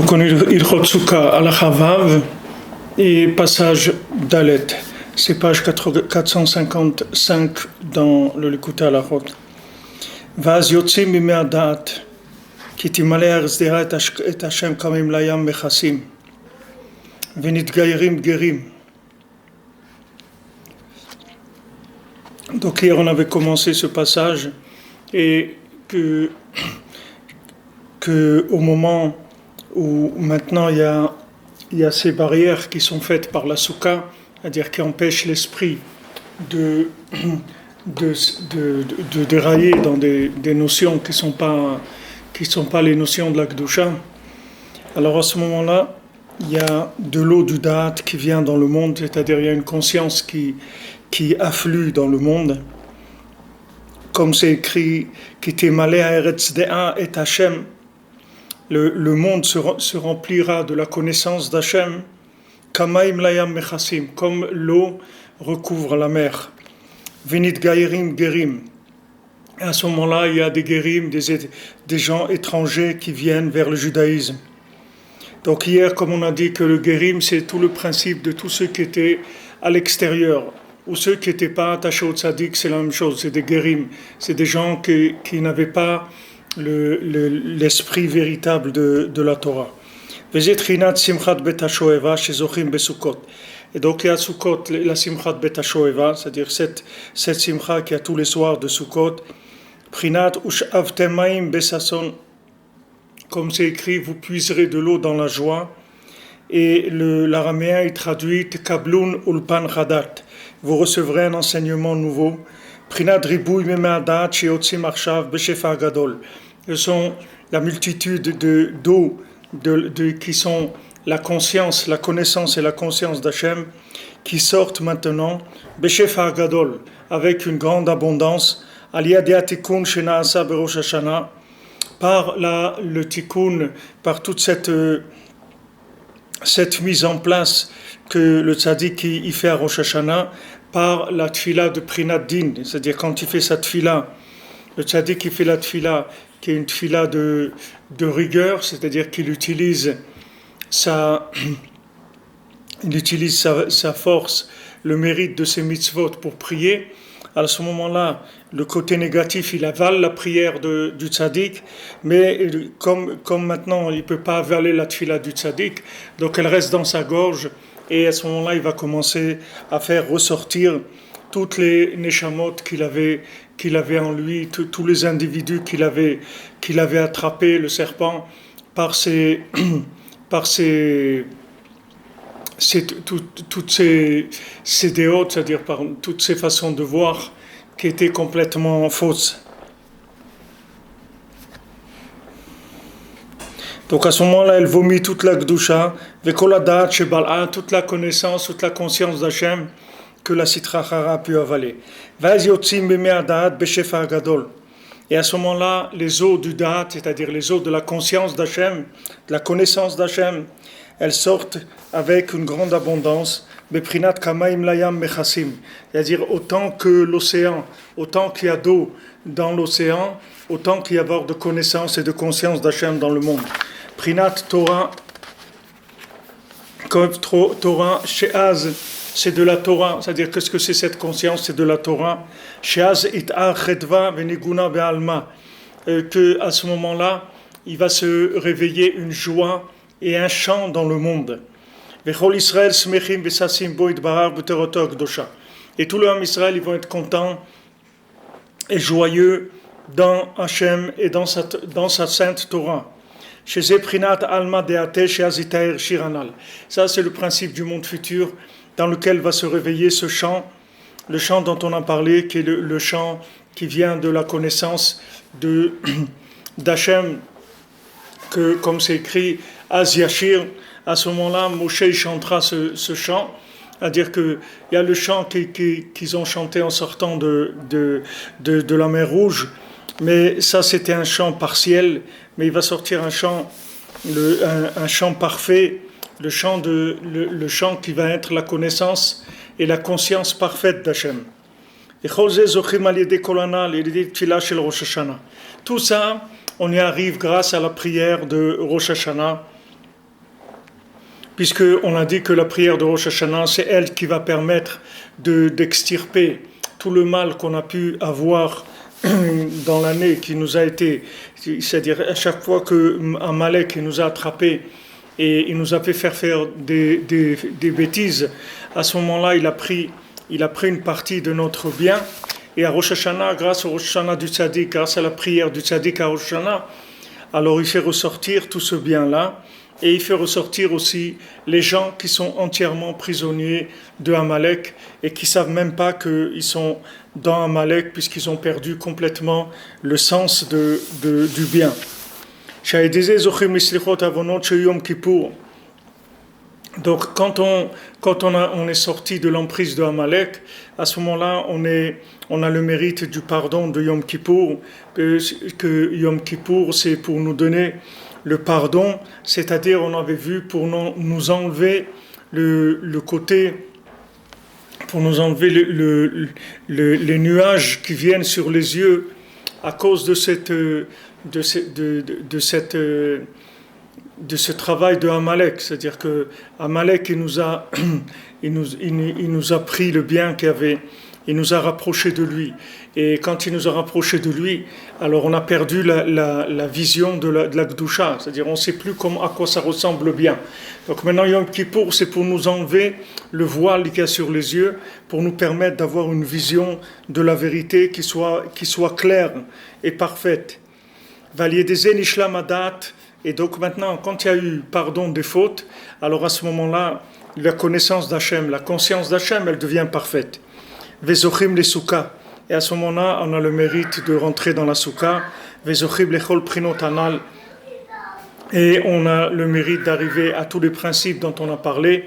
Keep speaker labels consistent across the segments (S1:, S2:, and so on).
S1: Donc on est Ilchot Souka à la Chavav et passage Dalet. C'est page 455 dans le Likutei Halachot. Vaz yotzim mimei hadaat ki timaleh haaretz dera et Hashem kamim layam mechasim venitgayerim gerim. Donc hier on avait commencé ce passage et que au moment où maintenant il y a ces barrières qui sont faites par la soukha, c'est-à-dire qui empêchent l'esprit de dérailler dans des notions qui sont pas les notions de la Kedusha. Alors à ce moment-là, il y a de l'eau du Da'at qui vient dans le monde, c'est-à-dire il y a une conscience qui afflue dans le monde. Comme c'est écrit, qui timaleh haaretz dera et Hashem, le monde se remplira de la connaissance d'Hachem, kamaim layam mechasim, comme l'eau recouvre la mer. Venitgayerim gerim. À ce moment-là, il y a des gerim, des gens étrangers qui viennent vers le judaïsme. Donc hier, comme on a dit que le gerim, c'est tout le principe de tous ceux qui étaient à l'extérieur, ou ceux qui n'étaient pas attachés au tzaddik, c'est la même chose, c'est des gerim, c'est des gens qui n'avaient pas l'esprit véritable de la Torah. Et donc il y a Sukkot, la Simchat Bet HaShoeva, c'est-à-dire cette Simcha qui a tous les soirs de Sukkot. Prinat ush'avtem mayim besason, comme c'est écrit, vous puiserez de l'eau dans la joie. Et l'araméen il traduit Kablun ulpan chadat, vous recevrez un enseignement nouveau. Prinat ribouy mimei hadaat sheyotzim arshav beshefa gadol. Ce sont la multitude d'eau qui sont la conscience, la connaissance et la conscience d'Hachem qui sortent maintenant beshefa gadol, avec une grande abondance. Aliyadei tikun shenaasa berosh Hashana, par le tikkun, par toute cette mise en place que le tzaddik il fait à Rosh Hashanah, par la tfila de Prinat Din, c'est-à-dire quand il fait sa tfila, le tzaddik qui fait la tfila, qui est une tfila de rigueur, c'est-à-dire qu'il utilise sa force, le mérite de ses mitzvot pour prier. À ce moment-là, le côté négatif, il avale la prière du tzaddik, mais comme maintenant il ne peut pas avaler la tfila du tzaddik, donc elle reste dans sa gorge, et à ce moment-là, il va commencer à faire ressortir toutes les neshamot qu'il avait en lui, tous les individus qu'il avait attrapés, le serpent, toutes ces déotes, c'est-à-dire par toutes ces façons de voir qui étaient complètement fausses. Donc à ce moment-là, elle vomit toute la Kedusha, vekol hadaat shebal'a, toute la connaissance, toute la conscience d'Hachem que la Sitra Achara a pu avaler. Vaz yotzim mimei hadaat beshefa gadol. Et à ce moment-là, les eaux du Da'at, c'est-à-dire les eaux de la conscience d'Hachem, de la connaissance d'Hachem, elles sortent avec une grande abondance. Beprinat kamaim layam mechasim, c'est-à-dire autant que l'océan, autant qu'il y a d'eau dans l'océan, autant qu'il y a de connaissance et de conscience d'Hachem dans le monde. Prinat Torah, Torah, Sheaz, c'est de la Torah, c'est-à-dire qu'est-ce que c'est cette conscience, c'est de la Torah. Sheaz it'ar chedva veniguna be'alma, que à ce moment-là, il va se réveiller une joie et un chant dans le monde. Vechol Israël smechim besasim bo itbarar b'teroto akdosha. Et tout le peuple Israël, ils vont être contents et joyeux dans Hachem et dans sa sainte Torah. Ça, c'est le principe du monde futur dans lequel va se réveiller ce chant, le chant dont on a parlé, qui est le chant qui vient de la connaissance d'Hachem, que comme c'est écrit, Az Yashir, à ce moment-là, Moshe chantera ce chant, c'est-à-dire qu'il y a le chant qu'ils ont chanté en sortant de la mer Rouge, mais ça c'était un chant partiel, mais il va sortir un chant parfait, le chant qui va être la connaissance et la conscience parfaite d'Hachem. Tout ça, on y arrive grâce à la prière de Rosh Hashanah, puisqu'on a dit que la prière de Rosh Hashanah, c'est elle qui va permettre d'extirper tout le mal qu'on a pu avoir dans l'année qui nous a été, c'est-à-dire à chaque fois qu'un Amalek nous a attrapés et il nous a fait faire des bêtises, à ce moment-là, il a pris une partie de notre bien. Et à Rosh Hashanah, grâce au Rosh Hashanah du Tzaddik, grâce à la prière du Tzaddik à Rosh Hashanah, alors il fait ressortir tout ce bien-là. Et il fait ressortir aussi les gens qui sont entièrement prisonniers de Amalek et qui ne savent même pas qu'ils sont dans Amalek puisqu'ils ont perdu complètement le sens du bien. Donc quand on est sorti de l'emprise de Amalek, à ce moment-là on a le mérite du pardon de Yom Kippour, que Yom Kippour c'est pour nous donner le pardon, c'est-à-dire on avait vu pour nous enlever le côté, pour nous enlever les nuages qui viennent sur les yeux à cause de ce travail de Amalek, c'est-à-dire que Amalek il nous a pris le bien qu'il avait, il nous a rapprochés de lui. Et quand il nous a rapprochés de lui, alors on a perdu la vision de la Gdusha, c'est-à-dire on ne sait plus à quoi ça ressemble bien. Donc maintenant Yom Kippour, c'est pour nous enlever le voile qu'il y a sur les yeux, pour nous permettre d'avoir une vision de la vérité qui soit claire et parfaite. Et donc maintenant, quand il y a eu pardon des fautes, alors à ce moment-là, la connaissance d'Hachem, la conscience d'Hachem, elle devient parfaite. Vezochim les soukas. Et à ce moment-là, on a le mérite de rentrer dans la souka. Vezochim lechol prinot anal. Et on a le mérite d'arriver à tous les principes dont on a parlé.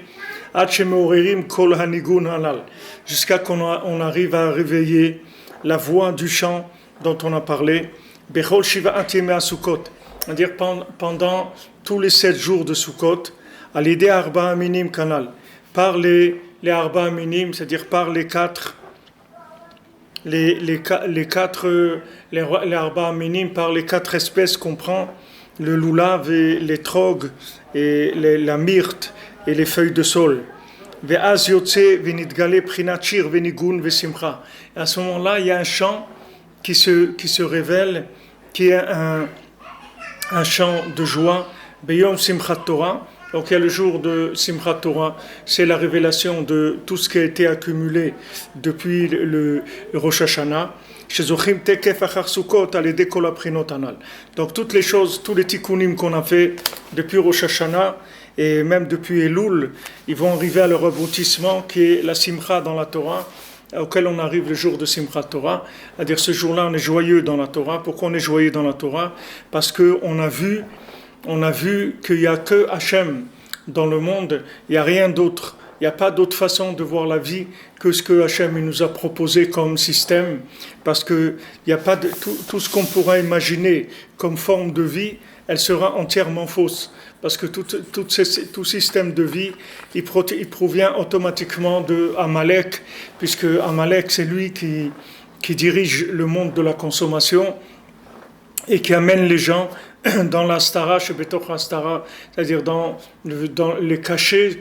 S1: Ad shemeorerim kol hanigun anal. Jusqu'à qu'on arrive à réveiller la voix du chant dont on a parlé. Bechol shivat yemei Sukkot. C'est-à-dire pendant tous les 7 jours de Sukkot, à l'idée arba aminim kanal. Par les arba aminim, c'est-à-dire par les arba minim, par les 4 espèces qu'on prend, le loulav et les trogues et la myrte et les feuilles de saule. Et à ce moment-là, il y a un chant qui se révèle, qui est un chant de joie, Beyom Simchat Torah. Donc il y a le jour de Simchat Torah, c'est la révélation de tout ce qui a été accumulé depuis le Rosh Hashanah. Donc toutes les choses, tous les tikkunim qu'on a fait depuis Rosh Hashanah et même depuis Elul, ils vont arriver à leur aboutissement qui est la Simcha dans la Torah, auquel on arrive le jour de Simchat Torah. C'est-à-dire ce jour-là, on est joyeux dans la Torah. Pourquoi on est joyeux dans la Torah? Parce qu'on a vu qu'il n'y a que Hachem dans le monde, il n'y a rien d'autre. Il n'y a pas d'autre façon de voir la vie que ce que Hachem nous a proposé comme système, parce que il n'y a pas tout ce qu'on pourra imaginer comme forme de vie, elle sera entièrement fausse, parce que tout système de vie, il provient automatiquement de Amalek, puisque Amalek c'est lui qui dirige le monde de la consommation et qui amène les gens dans l'astara, chez Betoch Astara, c'est-à-dire dans les cachets,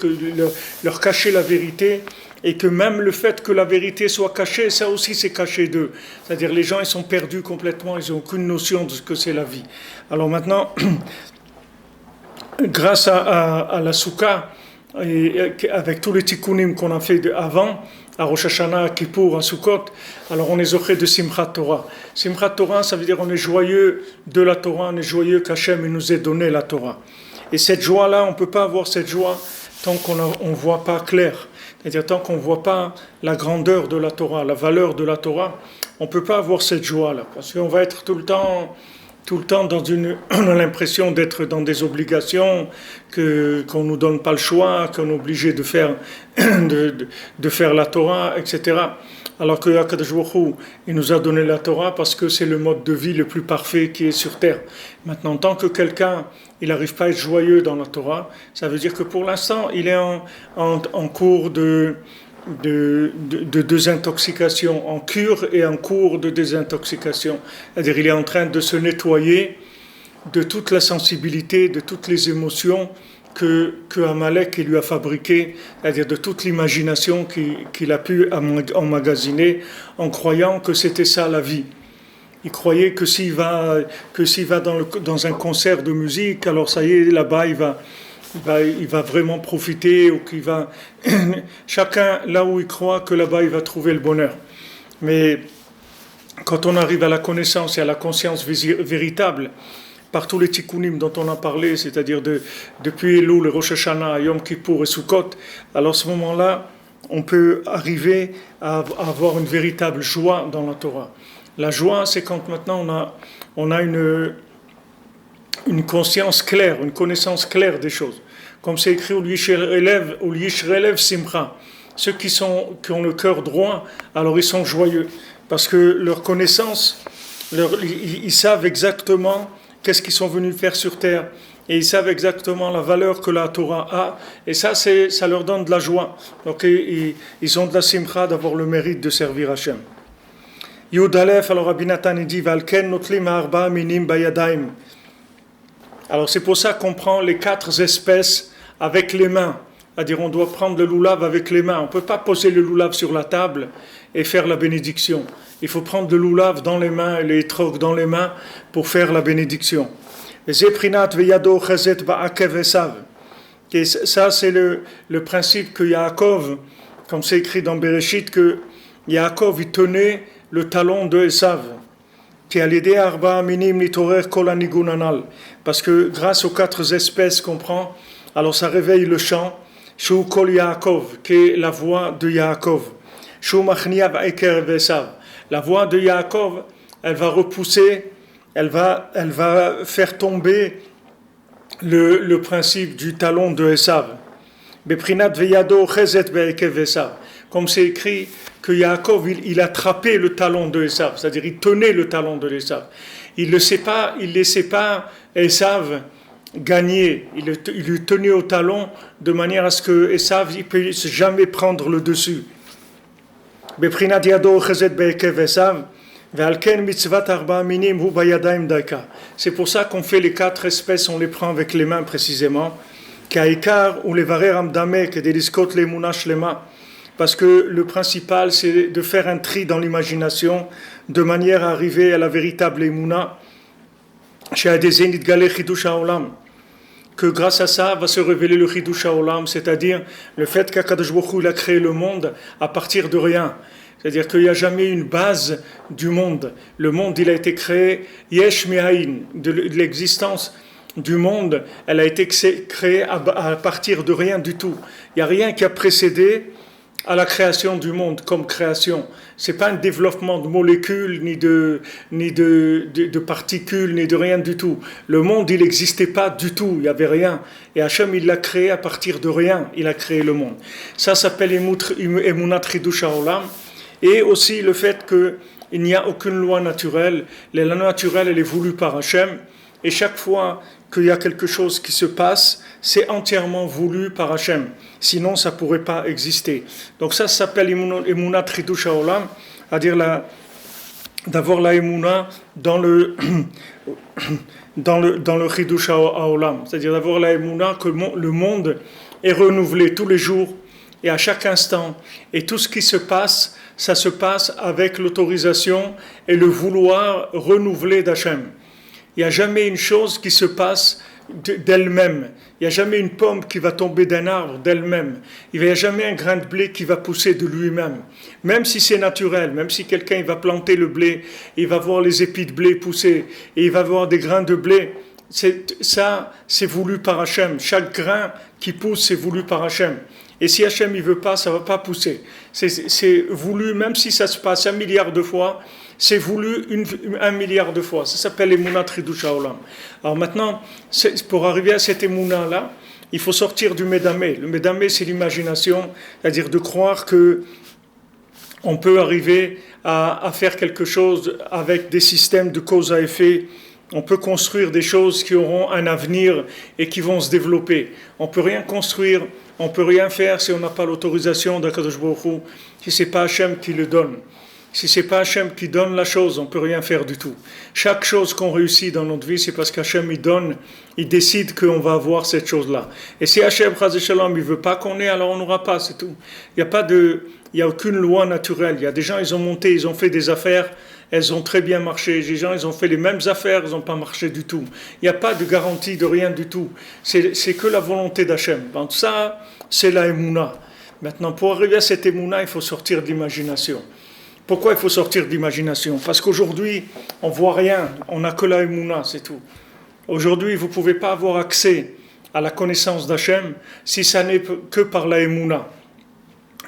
S1: leur cacher la vérité, et que même le fait que la vérité soit cachée, ça aussi c'est caché d'eux. C'est-à-dire les gens ils sont perdus complètement, ils n'ont aucune notion de ce que c'est la vie. Alors maintenant, grâce à la Souka, et avec tous les tikkunim qu'on a fait avant, à Rosh Hashanah, à Kippour, à Sukkot, alors on est zoché de Simchat Torah. Simchat Torah, ça veut dire on est joyeux de la Torah, on est joyeux qu'Hachem nous ait donné la Torah. Et cette joie-là, on ne peut pas avoir cette joie tant qu'on ne voit pas clair. C'est-à-dire tant qu'on ne voit pas la grandeur de la Torah, la valeur de la Torah, on ne peut pas avoir cette joie-là. Parce qu'on va être tout le temps on a l'impression d'être dans des obligations, qu'on nous donne pas le choix, qu'on est obligé de faire la Torah, etc. Alors que Akadosh Baruch Hu, il nous a donné la Torah parce que c'est le mode de vie le plus parfait qui est sur terre. Maintenant, tant que quelqu'un il n'arrive pas à être joyeux dans la Torah, ça veut dire que pour l'instant il est en cours de désintoxication, en cure et en cours de désintoxication. C'est-à-dire il est en train de se nettoyer de toute la sensibilité, de toutes les émotions que Amalek lui a fabriqué, c'est-à-dire de toute l'imagination qu'il a pu emmagasiner en croyant que c'était ça la vie. Il croyait que s'il va dans un concert de musique, alors ça y est, là-bas il va vraiment profiter, ou qu'il va chacun là où il croit que là-bas il va trouver le bonheur. Mais quand on arrive à la connaissance et à la conscience véritable, par tous les tikkunim dont on a parlé, c'est-à-dire depuis Elul, Rosh Hashanah, Yom Kippour et Sukkot, alors à ce moment-là, on peut arriver à avoir une véritable joie dans la Torah. La joie, c'est quand maintenant on a une conscience claire, une connaissance claire des choses. Comme c'est écrit au Yishrelev Simcha. Ceux qui ont le cœur droit, alors ils sont joyeux. Parce que leur connaissance, ils savent exactement qu'est-ce qu'ils sont venus faire sur terre. Et ils savent exactement la valeur que la Torah a. Et ça leur donne de la joie. Donc ils ont de la simcha d'avoir le mérite de servir Hachem. Yud Aleph, alors Rabbi Nathan dit, Valken notlim ha'arba minim bayadaim. Alors c'est pour ça qu'on prend les 4 espèces avec les mains. C'est-à-dire on doit prendre le loulav avec les mains. On ne peut pas poser le loulav sur la table et faire la bénédiction. Il faut prendre le loulav dans les mains et les trocs dans les mains pour faire la bénédiction. Et ça c'est le principe que Yaakov, comme c'est écrit dans Bereshit, que Yaakov il tenait le talon de Esav. Parce que grâce aux 4 espèces qu'on prend, alors ça réveille le chant, Shu Kol Yaakov, qui est la voix de Yaakov. Shu Machniav Eker Esav. La voix de Yaakov, elle va repousser, elle va faire tomber le principe du talon de Esav. Beprinat Veyado Chezet Be'ekev Esav. Comme c'est écrit que Yaakov, il attrapait le talon de Esav, c'est-à-dire il tenait le talon de Esav. Il ne laissait pas Esav gagner, il lui tenait au talon de manière à ce que Esav ne puisse jamais prendre le dessus. Beprinat Yado Chezet Be'ekev Esav. C'est pour ça qu'on fait les 4 espèces, on les prend avec les mains précisément. Parce que le principal, c'est de faire un tri dans l'imagination, de manière à arriver à la véritable Emouna, que grâce à ça va se révéler le Chidush HaOlam, c'est-à-dire le fait qu'Akadosh Baruch Hu a créé le monde à partir de rien. C'est-à-dire qu'il n'y a jamais une base du monde. Le monde, il a été créé yesh me'ayin, de l'existence du monde, elle a été créée à partir de rien du tout. Il n'y a rien qui a précédé à la création du monde comme création. C'est pas un développement de molécules, ni de particules, ni de rien du tout. Le monde, il n'existait pas du tout, il n'y avait rien. Et Hachem, il l'a créé à partir de rien, il a créé le monde. Ça s'appelle Emunat Chidush HaOlam. Et aussi le fait qu'il n'y a aucune loi naturelle. La loi naturelle, elle est voulue par Hachem. Et chaque fois qu'il y a quelque chose qui se passe, c'est entièrement voulu par Hachem. Sinon, ça ne pourrait pas exister. Donc ça s'appelle Emunat Chidush HaOlam, c'est-à-dire d'avoir la Emuna dans le Chidush HaOlam. C'est-à-dire d'avoir la Emuna que le monde est renouvelé tous les jours et à chaque instant. Et tout ce qui se passe, ça se passe avec l'autorisation et le vouloir renouvelé d'Hachem. Il n'y a jamais une chose qui se passe d'elle-même. Il n'y a jamais une pomme qui va tomber d'un arbre d'elle-même. Il n'y a jamais un grain de blé qui va pousser de lui-même. Même si c'est naturel, même si quelqu'un il va planter le blé, il va voir les épis de blé pousser, et il va voir des grains de blé. C'est voulu par Hachem. Chaque grain qui pousse, c'est voulu par Hachem. Et si Hachem ne veut pas, ça ne va pas pousser. C'est voulu, même si ça se passe 1 milliard de fois, c'est voulu 1 milliard de fois. Ça s'appelle Emunat Chidush HaOlam. Alors maintenant, pour arriver à cette Emouna-là, il faut sortir du Médamé. Le Médamé, c'est l'imagination, c'est-à-dire de croire que on peut arriver à faire quelque chose avec des systèmes de cause à effet. On peut construire des choses qui auront un avenir et qui vont se développer. On ne peut rien construire, on ne peut rien faire si on n'a pas l'autorisation d'Akadosh Baruch Hu, si ce n'est pas Hachem qui le donne. Si c'est pas Hachem qui donne la chose, on peut rien faire du tout. Chaque chose qu'on réussit dans notre vie, c'est parce qu'Hachem il donne, il décide qu'on va avoir cette chose-là. Et si Hachem, Chaz Shalom, il veut pas qu'on ait, alors on n'aura pas, c'est tout. Il y a aucune loi naturelle. Il y a des gens, ils ont monté, ils ont fait des affaires, elles ont très bien marché. Des gens, ils ont fait les mêmes affaires, ils n'ont pas marché du tout. Il n'y a pas de garantie de rien du tout. C'est que la volonté d'Hachem. Donc ça, c'est la Emouna. Maintenant, pour arriver à cette Emouna, il faut sortir de l'imagination. Pourquoi il faut sortir de l'imagination? Parce qu'aujourd'hui, on ne voit rien, on n'a que la Emouna, c'est tout. Aujourd'hui, vous ne pouvez pas avoir accès à la connaissance d'Hachem si ça n'est que par la Emouna.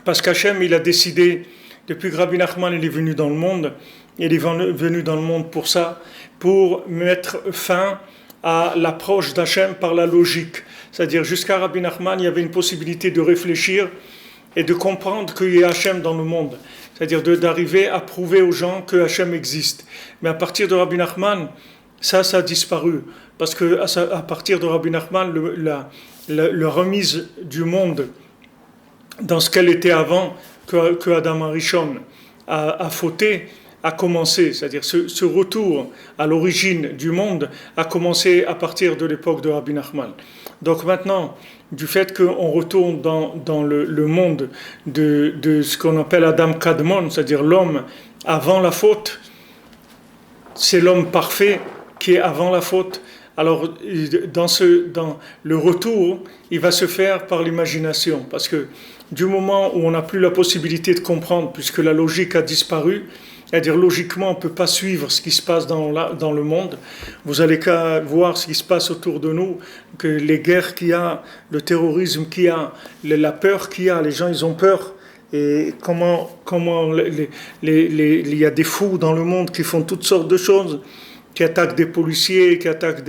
S1: Parce qu'Hachem, il a décidé, depuis que Rabbi Nachman il est venu dans le monde, il est venu dans le monde pour ça, pour mettre fin à l'approche d'Hachem par la logique. C'est-à-dire, jusqu'à Rabbi Nachman, il y avait une possibilité de réfléchir et de comprendre qu'il y a Hachem dans le monde. C'est-à-dire d'arriver à prouver aux gens que Hachem existe. Mais à partir de Rabbi Nachman, ça a disparu. Parce que à partir de Rabbi Nachman, la remise du monde dans ce qu'elle était avant, que Adam Arishon a fauté, a commencé. C'est-à-dire ce retour à l'origine du monde a commencé à partir de l'époque de Rabbi Nachman. Donc maintenant, du fait qu'on retourne dans le monde de ce qu'on appelle Adam Kadmon, c'est-à-dire l'homme avant la faute, c'est l'homme parfait qui est avant la faute. Alors, dans le retour, il va se faire par l'imagination, parce que du moment où on n'a plus la possibilité de comprendre, puisque la logique a disparu, c'est-à-dire logiquement on ne peut pas suivre ce qui se passe dans le monde, vous allez qu'à voir ce qui se passe autour de nous, que les guerres qu'il y a, le terrorisme qu'il y a, la peur qu'il y a, les gens ils ont peur, et comment il y a des fous dans le monde qui font toutes sortes de choses, qui attaquent des policiers, qui attaquent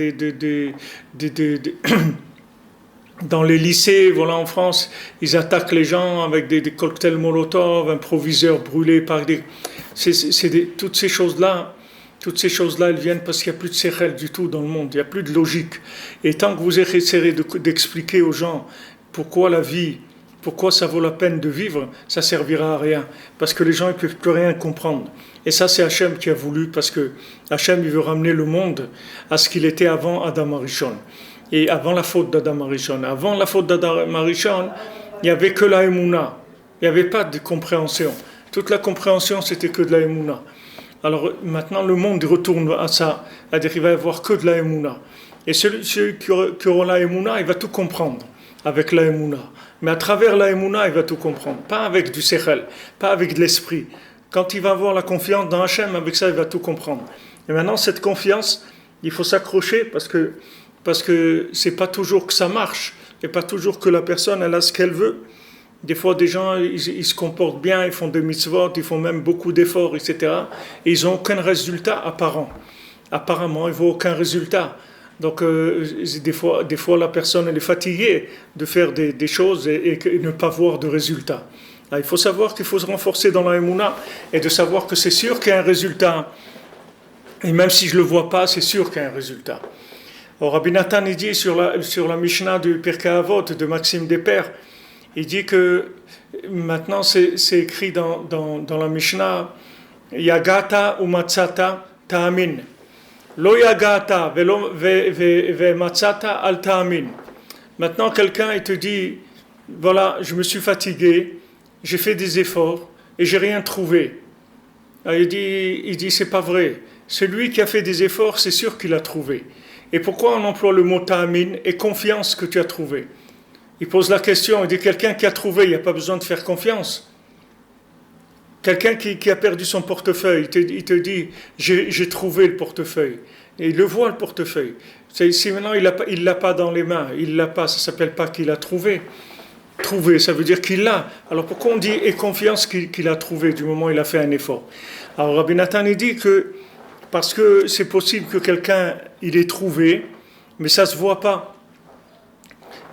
S1: dans les lycées, voilà, en France, ils attaquent les gens avec des cocktails Molotov, un proviseur brûlé par des... toutes ces choses-là, elles viennent parce qu'il n'y a plus de sechel du tout dans le monde, il n'y a plus de logique. Et tant que vous essaierez d'expliquer aux gens pourquoi la vie, pourquoi ça vaut la peine de vivre, ça servira à rien. Parce que les gens ne peuvent plus rien comprendre. Et ça, c'est Hachem qui a voulu, parce que Hachem, il veut ramener le monde à ce qu'il était avant Adam Arishon. Et avant la faute d'Adam Arishon. Avant la faute d'Adam Arishon, il n'y avait que la Emouna. Il n'y avait pas de compréhension. Toute la compréhension, c'était que de la Emouna. Alors maintenant, le monde retourne à ça. C'est-à-dire qu'il va y avoir que de la Emouna. Et celui qui aura la Emouna, il va tout comprendre avec la Emouna. Mais à travers la Emouna, il va tout comprendre. Pas avec du sechel, pas avec de l'esprit. Quand il va avoir la confiance dans Hachem, avec ça, il va tout comprendre. Et maintenant, cette confiance, il faut s'accrocher parce que c'est pas toujours que ça marche, et pas toujours que la personne elle a ce qu'elle veut. Des fois, des gens ils se comportent bien, ils font des mitzvot, ils font même beaucoup d'efforts, etc. Et ils n'ont aucun résultat apparent. Apparemment, ils n'ont aucun résultat. Donc, des fois, la personne elle est fatiguée de faire des choses et ne pas voir de résultat. Alors, il faut savoir qu'il faut se renforcer dans la Emouna et de savoir que c'est sûr qu'il y a un résultat. Et même si je ne le vois pas, c'est sûr qu'il y a un résultat. Alors, Rabbi Nathan, il dit sur la Mishnah du Pirkei Avot de Maxime des Pères, il dit que maintenant c'est écrit dans la Mishnah, Yagata ou Matzata ta'amin. Lo yagata ve matzata al ta'amin. Maintenant, quelqu'un il te dit, voilà, je me suis fatigué, j'ai fait des efforts et j'ai rien trouvé. Alors, il dit, c'est pas vrai. Celui qui a fait des efforts, c'est sûr qu'il a trouvé. Et pourquoi on emploie le mot ta'amin et confiance que tu as trouvé? Il pose la question, il dit quelqu'un qui a trouvé, il n'y a pas besoin de faire confiance. Quelqu'un qui a perdu son portefeuille, il te dit j'ai trouvé le portefeuille. Et il le voit le portefeuille. Si maintenant il l'a pas dans les mains, il l'a pas, ça s'appelle pas qu'il a trouvé. Trouvé, ça veut dire qu'il l'a. Alors pourquoi on dit et confiance qu'il a trouvé du moment où il a fait un effort? Alors Rabbi Nathan il dit que parce que c'est possible que quelqu'un, il ait trouvé, mais ça ne se voit pas.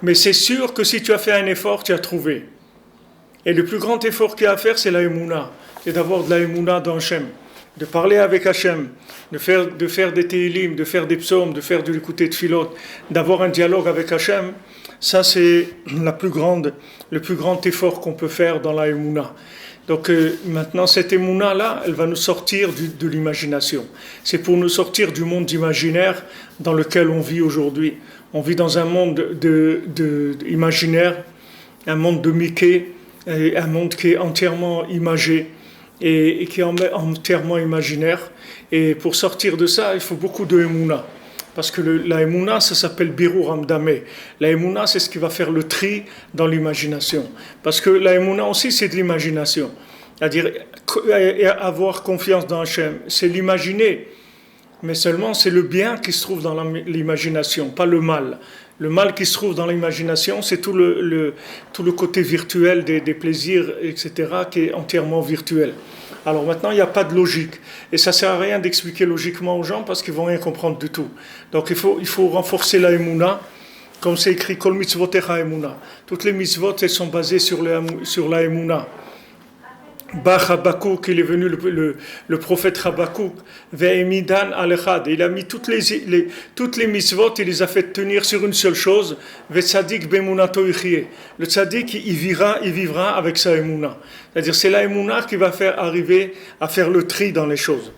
S1: Mais c'est sûr que si tu as fait un effort, tu as trouvé. Et le plus grand effort qu'il y a à faire, c'est la Emouna. C'est d'avoir de la Emouna dans Hachem. De parler avec Hachem, de faire des Tehillim, de faire des psaumes, de faire de l'écouter de Philot, d'avoir un dialogue avec Hachem. Ça, c'est le plus grand effort qu'on peut faire dans la Emouna. Donc maintenant, cette émouna-là, elle va nous sortir de l'imagination. C'est pour nous sortir du monde imaginaire dans lequel on vit aujourd'hui. On vit dans un monde imaginaire, un monde de Mickey, un monde qui est entièrement imagé et qui est entièrement imaginaire. Et pour sortir de ça, il faut beaucoup de émouna. Parce que la émouna, ça s'appelle Birur Hamdameh. La émouna, c'est ce qui va faire le tri dans l'imagination. Parce que la émouna aussi, c'est de l'imagination. C'est-à-dire, avoir confiance dans Hachem, c'est l'imaginer. Mais seulement, c'est le bien qui se trouve dans l'imagination, pas le mal. Le mal qui se trouve dans l'imagination, c'est tout le côté virtuel des plaisirs, etc., qui est entièrement virtuel. Alors maintenant, il n'y a pas de logique. Et ça ne sert à rien d'expliquer logiquement aux gens parce qu'ils ne vont rien comprendre du tout. Donc il faut renforcer la émouna, comme c'est écrit, Kol mitzvotecha émouna. Toutes les mitzvot, elles sont basées sur la émouna. Bach Habakouk, il est venu le prophète Habakouk, Ve'emidan al-Echad. Il a mis toutes les mitzvot, il les a fait tenir sur une seule chose, Ve'tzadik be'emunato yichye. Le tzadik, il vivra avec sa émouna. C'est-à-dire, c'est la émouna qui va faire arriver à faire le tri dans les choses.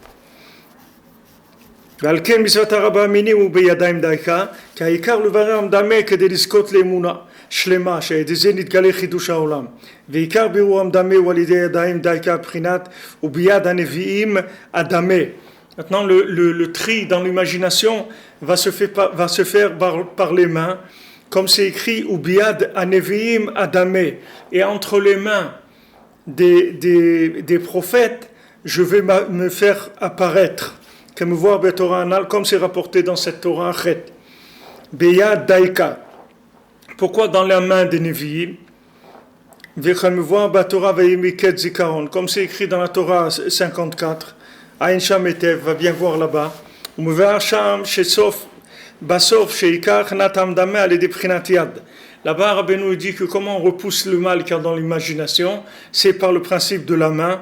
S1: ועל כן מצוות הרבה המינים הוא בידיים דייקה, כי העיקר לברר המדמה כדי לזכות לאמונה שלמה, שעל ידי זה נתגלה חידוש העולם. ועיקר בירור המדמה הוא על ידי ידיים דייקה בחינת וביד הנביאים הדמה. Maintenant, le tri dans l'imagination va se faire par les mains, comme c'est écrit Ubiad Aneviim Adame. Et entre les mains des prophètes, je vais me faire apparaître. Comme c'est rapporté dans cette Torah Chet. Beya Daika. Pourquoi dans la main des Nevi'im? Comme c'est écrit dans la Torah 54. Aïn Sham Etev, va bien voir là-bas. Là-bas, Rabbeinu dit que comment on repousse le mal qu'il y a dans l'imagination, c'est par le principe de la main.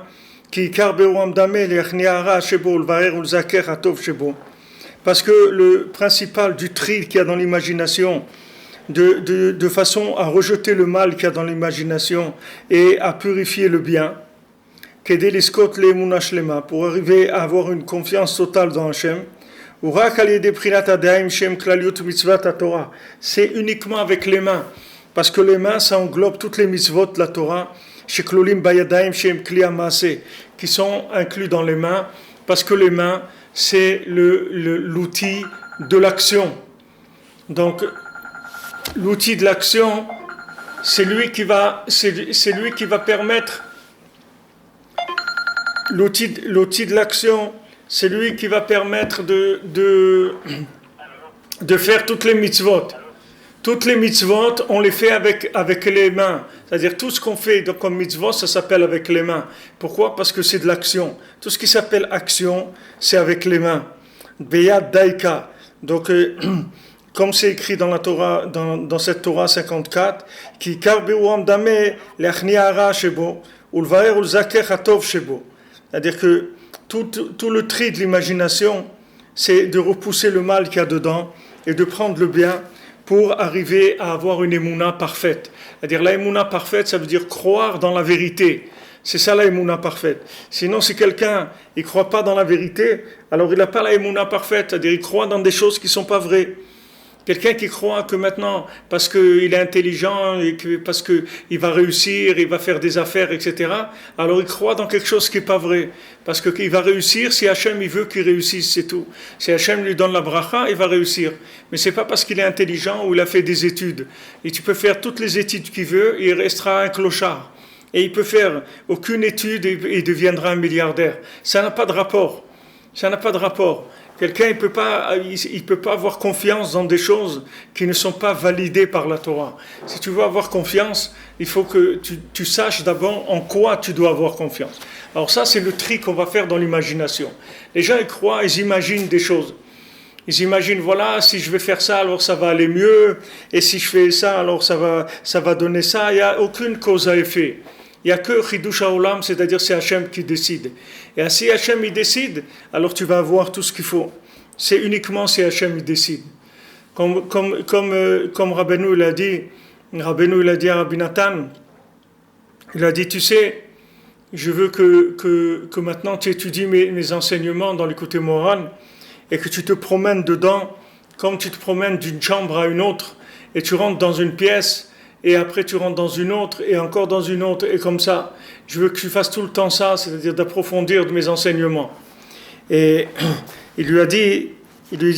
S1: Parce que le principal du tri qu'il y a dans l'imagination, de façon à rejeter le mal qu'il y a dans l'imagination et à purifier le bien, pour arriver à avoir une confiance totale dans Hachem, c'est uniquement avec les mains, parce que les mains, ça englobe toutes les mitzvot de la Torah, qui sont inclus dans les mains, parce que les mains, c'est l'outil de l'action. Donc, l'outil de l'action, c'est lui qui va permettre. L'outil de l'action, c'est lui qui va permettre de faire toutes les mitzvot. Toutes les mitzvot, on les fait avec les mains. C'est-à-dire tout ce qu'on fait comme mitzvot, ça s'appelle avec les mains. Pourquoi? Parce que c'est de l'action. Tout ce qui s'appelle action, c'est avec les mains. Beyad Daika. Donc, comme c'est écrit dans la Torah, dans cette Torah 54, qui karbiruam dame l'achniara shebo ulvaer ulzaker hatov shebo. C'est-à-dire que tout le tri de l'imagination, c'est de repousser le mal qu'il y a dedans et de prendre le bien pour arriver à avoir une émouna parfaite. C'est-à-dire la émouna parfaite, ça veut dire croire dans la vérité. C'est ça la émouna parfaite. Sinon, si quelqu'un ne croit pas dans la vérité, alors il n'a pas la émouna parfaite. C'est-à-dire il croit dans des choses qui ne sont pas vraies. Quelqu'un qui croit que maintenant, parce qu'il est intelligent, et parce qu'il va réussir, il va faire des affaires, etc., alors il croit dans quelque chose qui n'est pas vrai. Parce qu'il va réussir si Hachem il veut qu'il réussisse, c'est tout. Si Hachem lui donne la bracha, il va réussir. Mais ce n'est pas parce qu'il est intelligent ou il a fait des études. Et tu peux faire toutes les études qu'il veut, et il restera un clochard. Et il peut faire aucune étude et il deviendra un milliardaire. Ça n'a pas de rapport. Ça n'a pas de rapport. Quelqu'un il peut pas avoir confiance dans des choses qui ne sont pas validées par la Torah. Si tu veux avoir confiance, il faut que tu saches d'abord en quoi tu dois avoir confiance. Alors ça, c'est le tri qu'on va faire dans l'imagination. Les gens, ils croient, ils imaginent des choses. Ils imaginent, voilà, si je vais faire ça, alors ça va aller mieux. Et si je fais ça, alors ça va donner ça. Il n'y a aucune cause à effet. Il n'y a que Chidush HaOlam, c'est-à-dire c'est Hachem qui décide. Et si Hachem il décide, alors tu vas avoir tout ce qu'il faut. C'est uniquement si Hachem il décide. Comme Rabbeinu il a dit à Rabbi Nathan, il a dit, tu sais, je veux que maintenant tu étudies mes enseignements dans le côté moral et que tu te promènes dedans comme tu te promènes d'une chambre à une autre et tu rentres dans une pièce et après tu rentres dans une autre et encore dans une autre et comme ça. Je veux que tu fasses tout le temps ça, c'est-à-dire d'approfondir mes enseignements. Et il lui a dit,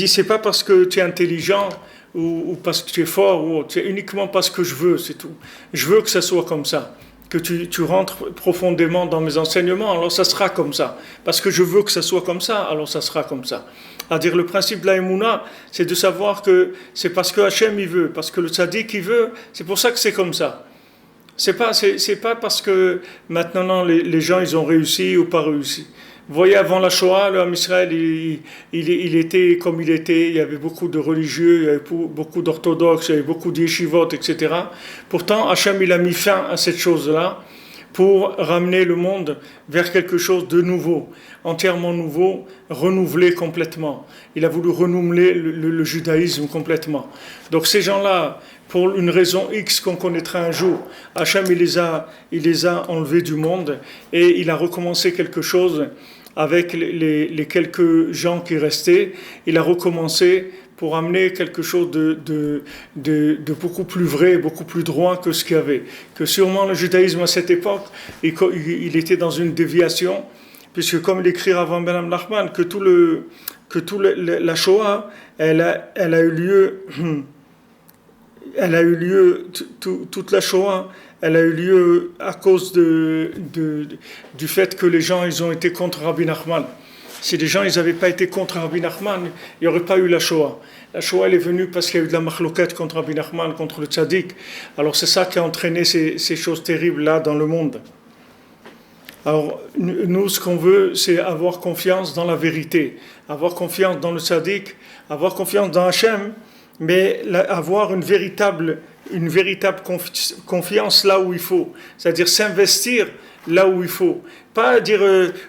S1: c'est pas parce que tu es intelligent ou parce que tu es fort ou autre, c'est uniquement parce que je veux, c'est tout. Je veux que ça soit comme ça, que tu rentres profondément dans mes enseignements, alors ça sera comme ça. Parce que je veux que ça soit comme ça, alors ça sera comme ça. C'est-à-dire le principe de la Emouna, c'est de savoir que c'est parce que Hachem il veut, parce que le tzaddik il veut, c'est pour ça que c'est comme ça. C'est pas parce que maintenant les gens ils ont réussi ou pas réussi. Vous voyez, avant la Shoah, le Ham Israël, il était comme il était, il y avait beaucoup de religieux, il y avait beaucoup d'orthodoxes, il y avait beaucoup d'yeshivot, etc. Pourtant, Hachem, il a mis fin à cette chose-là pour ramener le monde vers quelque chose de nouveau, entièrement nouveau, renouvelé complètement. Il a voulu renouveler le judaïsme complètement. Donc ces gens-là, pour une raison X qu'on connaîtra un jour, Hachem, il les a enlevés du monde et il a recommencé quelque chose avec les quelques gens qui restaient. Il a recommencé pour amener quelque chose de beaucoup plus vrai, beaucoup plus droit que ce qu'il y avait. Que sûrement le judaïsme à cette époque, il était dans une déviation, puisque comme l'écrit Rav Ben Nachman, la Shoah, elle a eu lieu, toute la Shoah, elle a eu lieu à cause du fait que les gens ils ont été contre Rabbi Nachman. Si les gens n'avaient pas été contre Rabbi Nachman, il n'y aurait pas eu la Shoah. La Shoah elle est venue parce qu'il y a eu de la machloket contre Rabbi Nachman, contre le tzaddik. Alors c'est ça qui a entraîné ces choses terribles là dans le monde. Alors nous ce qu'on veut c'est avoir confiance dans la vérité, avoir confiance dans le tzaddik, avoir confiance dans Hachem, mais avoir une véritable confiance là où il faut, c'est-à-dire s'investir là où il faut. Pas dire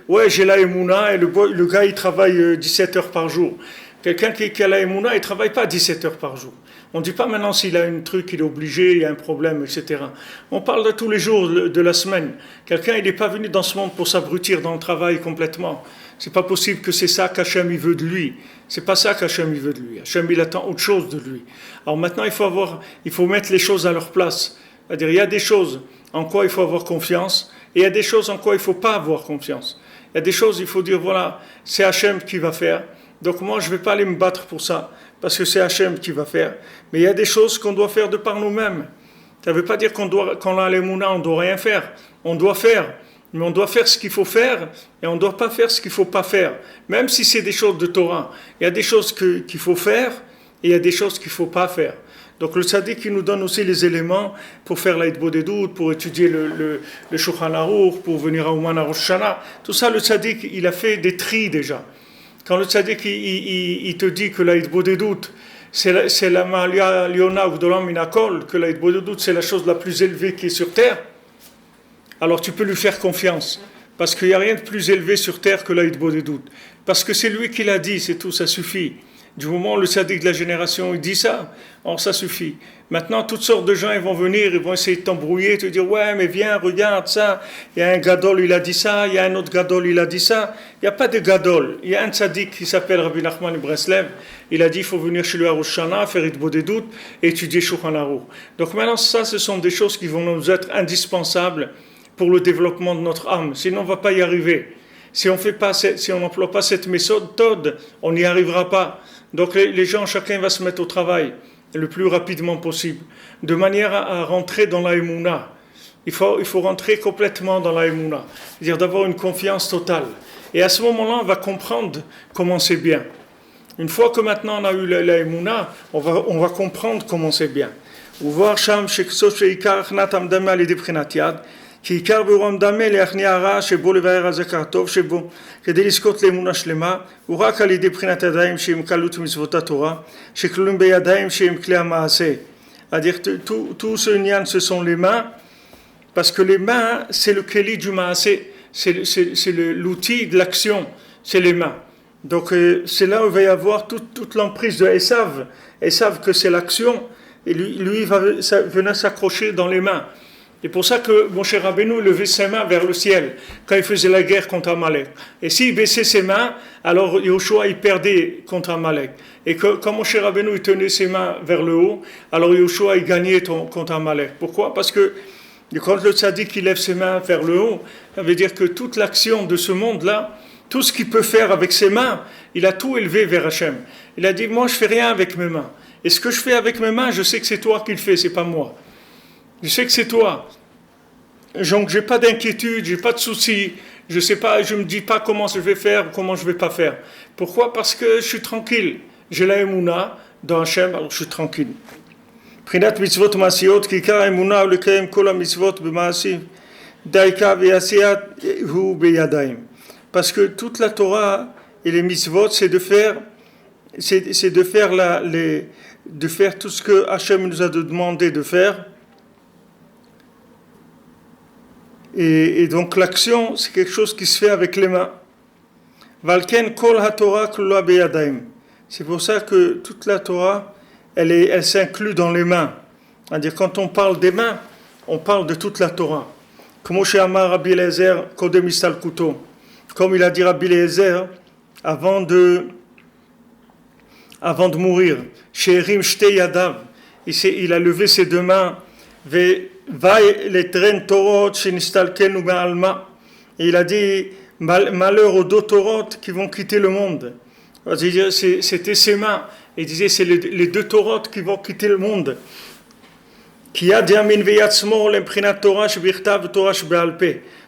S1: ouais j'ai la Emouna et le gars il travaille 17 heures par jour. Quelqu'un qui a la Emouna il travaille pas 17 heures par jour. On ne dit pas maintenant s'il a un truc il est obligé, il y a un problème, etc. On parle de tous les jours de la semaine. Quelqu'un il n'est pas venu dans ce monde pour s'abrutir dans le travail complètement. C'est pas possible que c'est ça qu'Hachem il veut de lui. C'est pas ça qu'Hachem il veut de lui. Hachem il attend autre chose de lui. Alors maintenant il faut mettre les choses à leur place. C'est-à-dire il y a des choses en quoi il faut avoir confiance et il y a des choses en quoi il ne faut pas avoir confiance. Il y a des choses il faut dire voilà c'est Hachem qui va faire. Donc moi je ne vais pas aller me battre pour ça parce que c'est Hachem qui va faire. Mais il y a des choses qu'on doit faire de par nous-mêmes. Ça ne veut pas dire qu'on a les mouna on ne doit rien faire. On doit faire. Mais on doit faire ce qu'il faut faire et on ne doit pas faire ce qu'il ne faut pas faire. Même si c'est des choses de Torah. Il y a des choses qu'il faut faire et il y a des choses qu'il ne faut pas faire. Donc le tzaddik qui nous donne aussi les éléments pour faire la Hitbodedut, pour étudier le Shulchan Aruch, pour venir à Ouman Rosh Hashanah. Tout ça, le tzaddik, il a fait des tris déjà. Quand le tzaddik, il te dit que la Hitbodedut, c'est la Ma'alia Liona Gdola Min Hakol, que la Hitbodedut, c'est la chose la plus élevée qui est sur terre, alors tu peux lui faire confiance. Parce qu'il n'y a rien de plus élevé sur terre que la Hitbodedut. Parce que c'est lui qui l'a dit, c'est tout, ça suffit. Du moment où le tzaddik de la génération il dit ça, alors ça suffit. Maintenant, toutes sortes de gens ils vont venir, ils vont essayer de t'embrouiller, te dire ouais mais viens, regarde ça, il y a un gadol il a dit ça, il y a un autre gadol il a dit ça. Il n'y a pas de gadol. Il y a un tzaddik qui s'appelle Rabbi Nachman de Breslev, il a dit il faut venir chez lui à Rosh Hashanah, faire Hitbodedut et étudier Shulchan Aruch. Donc maintenant ça ce sont des choses qui vont nous être indispensables pour le développement de notre âme, sinon on ne va pas y arriver. Si on n'emploie pas cette méthode, on n'y arrivera pas. Donc les gens, chacun va se mettre au travail le plus rapidement possible, de manière à rentrer dans la Emouna. Il faut rentrer complètement dans la Emouna, c'est-à-dire d'avoir une confiance totale. Et à ce moment-là, on va comprendre comment c'est bien. Une fois que maintenant on a eu la Emouna, on va comprendre comment c'est bien. Voir Sham Sheksos Sheikar Natam Dame Ali Deprinat Yad. כי עיקר ברום דמה להכניע הרע שבו לבאר הזכר טוב שבו כדי לזכות לאמונה שלמה הוא רק על ידי בחינת ידיים שהם קלות מצוות התורה שכלולים בידיים שהם כלי המעשה. C'est-à-dire tout ce nian ce sont les mains parce que les mains c'est le keli du maasé, c'est l'outil de l'action, c'est les mains. Donc c'est là où il va y avoir toute l'emprise de Esav que c'est l'action et lui va venir s'accrocher dans les mains. C'est pour ça que Moshe Rabbeinu levait ses mains vers le ciel quand il faisait la guerre contre Amalek. Et s'il baissait ses mains, alors Yoshua il perdait contre Amalek. Et quand Moshe Rabbeinu il tenait ses mains vers le haut, alors Yoshua il gagnait contre Amalek. Pourquoi? Parce que quand le tzaddik il lève ses mains vers le haut, ça veut dire que toute l'action de ce monde-là, tout ce qu'il peut faire avec ses mains, il a tout élevé vers Hachem. Il a dit, moi je fais rien avec mes mains. Et ce que je fais avec mes mains, je sais que c'est toi qui le fais, c'est pas moi. Je sais que c'est toi. Donc j'ai pas d'inquiétude, j'ai pas de soucis. Je sais pas, je me dis pas comment je vais faire, comment je vais pas faire. Pourquoi? Parce que je suis tranquille. J'ai la émouna dans Hachem, alors je suis tranquille. Prinat mitzvot masiot, kikar émouna ou lekayem kol mitzvot b'maasiv, daika v'yasiyat hu beyadaim. Parce que toute la Torah et les mitzvot, c'est de faire tout ce que Hachem nous a demandé de faire. Et donc l'action, c'est quelque chose qui se fait avec les mains. Valken kol haTorah klula beyadaim. C'est pour ça que toute la Torah, elle s'inclut dans les mains. C'est-à-dire quand on parle des mains, on parle de toute la Torah. Comme Amar Rabbi Eliezer kodem istalkuto. Comme il a dit Rabbi Eliezer avant de mourir. She'erim shtei yadav. Il a levé ses deux mains. Et il a dit malheur aux deux Torot qui vont quitter le monde. C'était ses mains. Il disait c'est les deux Torot qui vont quitter le monde.